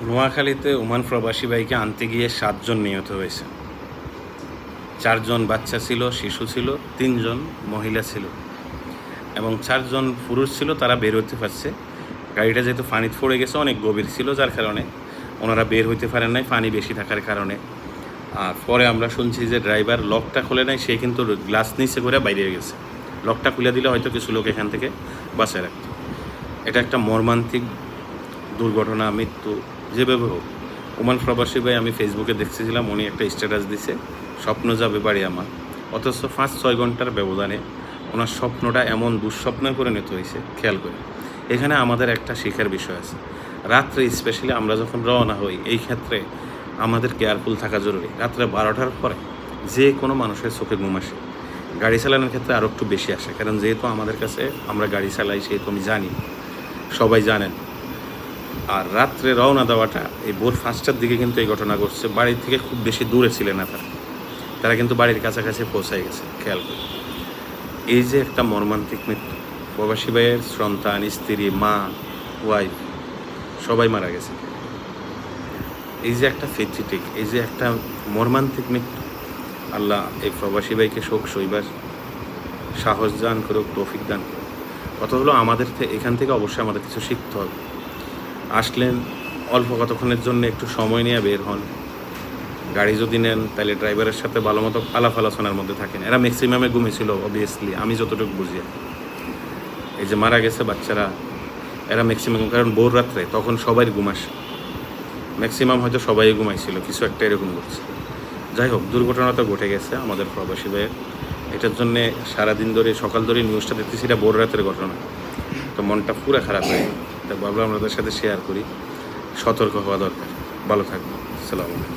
নোয়াখালীতে ওমান প্রবাসী ভাইকে আনতে গিয়ে 7 জন নিহত হয়েছে। 4 জন বাচ্চা ছিল, শিশু ছিল, 3 জন মহিলা ছিল এবং 4 জন পুরুষ ছিল। তারা বের হতে পারছে। গাড়িটা যেহেতু পানিতে পড়ে গেছে, অনেক গভীর ছিল, যার কারণে ওনারা বের হইতে পারেন নাই, পানি বেশি থাকার কারণে। আর পরে আমরা শুনছি যে ড্রাইভার লকটা খুলে নাই, সে কিন্তু গ্লাস নিচে করে বাইরে গেছে। লকটা খুলে দিলে হয়তো কিছু লোক এখান থেকে বাঁচায় রাখত। এটা একটা মর্মান্তিক দুর্ঘটনা, মৃত্যু যেভাবে হোক। ওমান প্রবাসী ভাই আমি ফেসবুকে দেখতেছিলাম, উনি একটা স্ট্যাটাস দিছে, স্বপ্ন যাবে বাড়ি আমার। অথচ 5-6 ঘন্টার ব্যবধানে ওনার স্বপ্নটা এমন দুঃস্বপ্নে পরিণত হয়েছে। খেয়াল করে এখানে আমাদের একটা শিক্ষার বিষয় আছে। রাত্রে স্পেশালি আমরা যখন রওনা হই, এই ক্ষেত্রে আমাদের কেয়ারফুল থাকা জরুরি। রাত্রে 12টার পরে যে কোনো মানুষের চোখে ঘুম আসে, গাড়ি চালানোর ক্ষেত্রে আরও একটু বেশি আসে। কারণ যেহেতু আমাদের কাছে আমরা গাড়ি চালাই, সেহেতু আমি জানি, সবাই জানেন। আর রাত্রে রওনা দেওয়াটা এই ভোর 5টার দিকে কিন্তু এই ঘটনা ঘটছে। বাড়ির থেকে খুব বেশি দূরে ছিলেন না তারা কিন্তু বাড়ির কাছাকাছি পৌঁছায় গেছে। খেয়াল করে এই যে একটা মর্মান্তিক মৃত্যু, প্রবাসী ভাইয়ের সন্তান, স্ত্রী, মা, ওয়াইফ সবাই মারা গেছে। এই যে একটা ফেটিটিক, এই যে একটা মর্মান্তিক মৃত্যু, আল্লাহ এই প্রবাসী ভাইকে শোক সইবার সাহস দান করুক, তৌফিক দান করুক। কথা হলো আমাদের এখান থেকে অবশ্যই আমাদের কিছু শিখতে হবে। আসলেন অল্প কতক্ষণের জন্য, একটু সময় নিয়ে বের হন। গাড়ি যদি নেন তাহলে ড্রাইভারের সাথে ভালো মতো আলাপআলোচনার মধ্যে থাকেন। এরা ম্যাক্সিমামে ঘুমিয়েছিল অবভিয়াসলি, আমি যতটুকু বুঝি। এই যে মারা গেছে বাচ্চারা, এরা ম্যাক্সিমাম, কারণ ভোর রাত্রে তখন সবাই ঘুম আসে, ম্যাক্সিমাম হয়তো সবাই ঘুমাইছিল, কিছু একটা এরকম করছে। যাই হোক, দুর্ঘটনা তো ঘটে গেছে আমাদের প্রবাসী ভাইয়ের। এটার জন্যে সারাদিন ধরে, সকাল ধরে নিউজটা দেখতেছি, এটা ভোর রাতের ঘটনা। তো মনটা পুরো খারাপ হয়ে, তাই ভাবলাম আপনাদের সাথে শেয়ার করি। সতর্ক হওয়া দরকার। ভালো থাকবেন। আসসালামু আলাইকুম।